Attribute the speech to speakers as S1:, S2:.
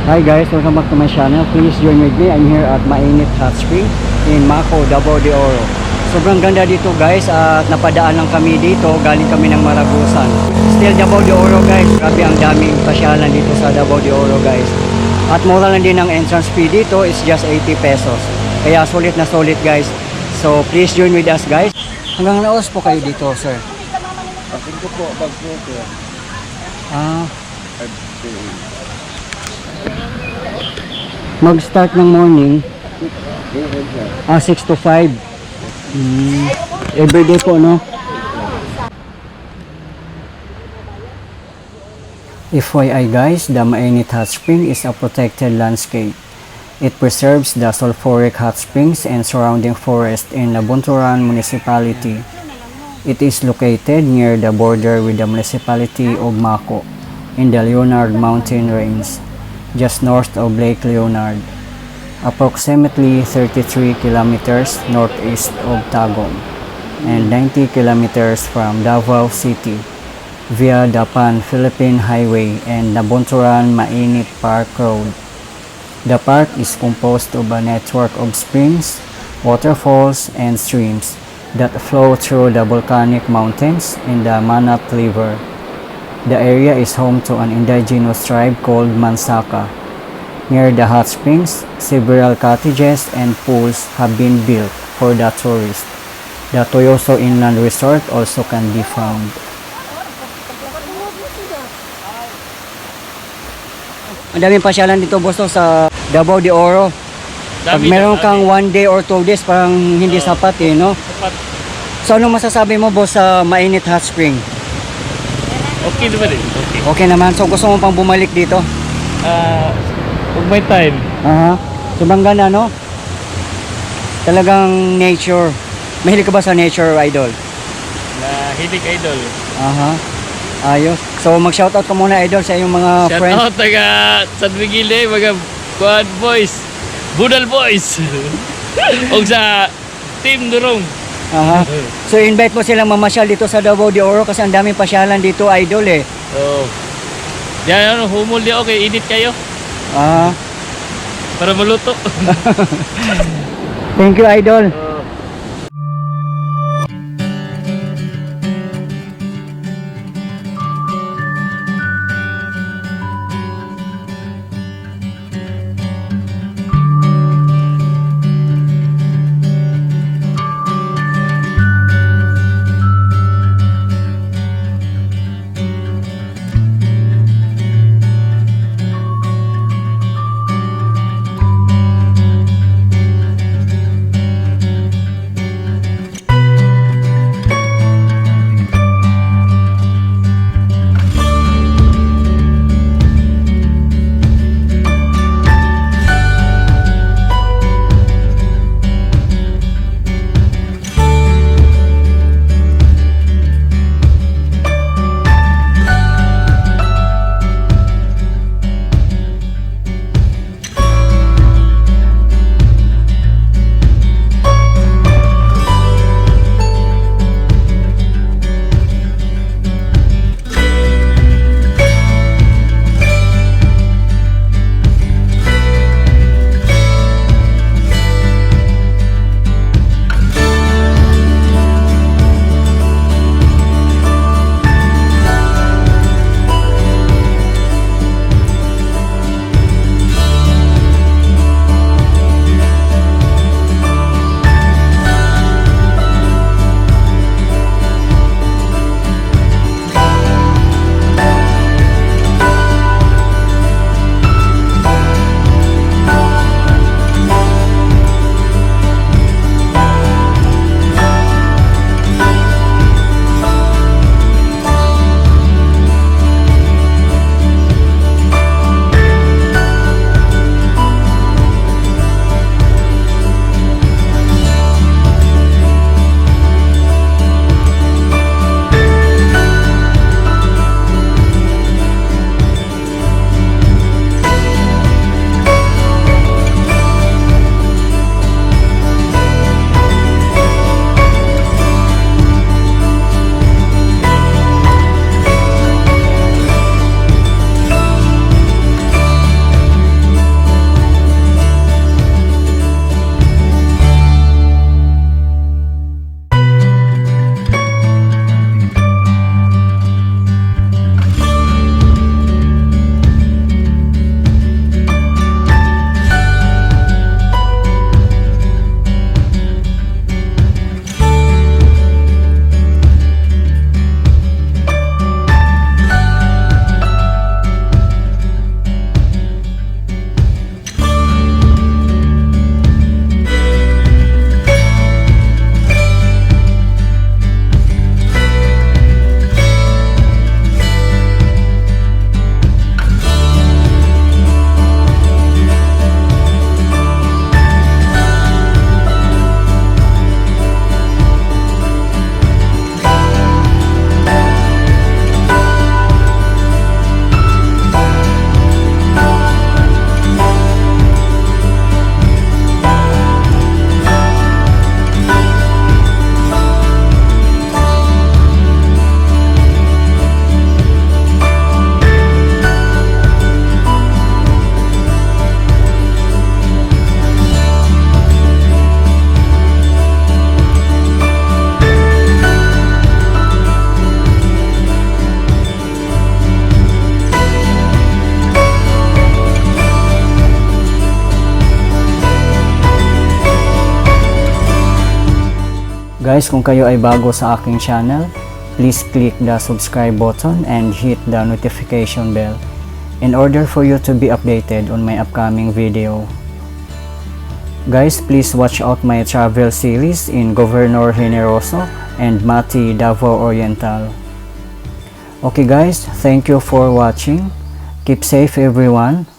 S1: Hi guys, welcome back to my channel. Please join with me. I'm here at Mainit Hot Spring in Mako, Davao de Oro. Sobrang ganda dito guys at napadaan lang kami dito. Galing kami ng Maragusan. Still Davao de Oro guys. Grabe ang daming pasyalan dito sa Davao de Oro guys. At mura lang din ang entrance fee dito. It's just 80 pesos. Kaya sulit na sulit guys. So please join with us guys. Hanggang naos po kayo dito sir?
S2: Akin ko po, bag po ko.
S1: Mag-start ng morning 6 to 5. Everyday po, no? FYI guys, the Mainit Hot Spring is a protected landscape. It preserves the sulfuric hot springs and surrounding forest in Nabunturan municipality. It is located near the border with the municipality of Mako in the Leonard Mountain Range, just north of Lake Leonard, approximately 33 kilometers northeast of Tagum, and 90 kilometers from Davao City, via the Pan-Philippine Highway and Nabunturan Mainit Park Road. The park is composed of a network of springs, waterfalls, and streams that flow through the volcanic mountains in the Manat River. The area is home to an indigenous tribe called Manghang. Near the hot springs, several cottages and pools have been built for the tourists. The Toyoso Inland Resort also can be found. Ang daming pasyalan dito boss sa Davao de Oro. Pag meron kang 1 day or 2 days parang hindi sapat eh, no? So anong masasabi mo boss sa Mainit Hot Spring?
S2: Okay naman din. Okay.
S1: Okay naman. So gusto mo pang bumalik dito?
S2: Kung may time.
S1: Sobrang ganda, no? Talagang nature. Mahilig ka ba sa nature, idol?
S2: Hilig idol.
S1: Ayos. So mag-shoutout ka muna, idol, sa iyong mga friends.
S2: Shoutout taga San Miguel mga Quad Boys. Budal Boys. O sa Team Durong. So invite mo silang mamasyal dito sa Davao de Oro kasi ang daming pasyalan dito, idol eh. Yan, humul di okay, edit kayo. Para maluto.
S1: Thank you, idol. Guys, kung kayo ay bago sa aking channel, please click the subscribe button and hit the notification bell in order for you to be updated on my upcoming video. Guys, please watch out my travel series in Governor Generoso and Mati, Davao Oriental. Okay guys, thank you for watching. Keep safe everyone.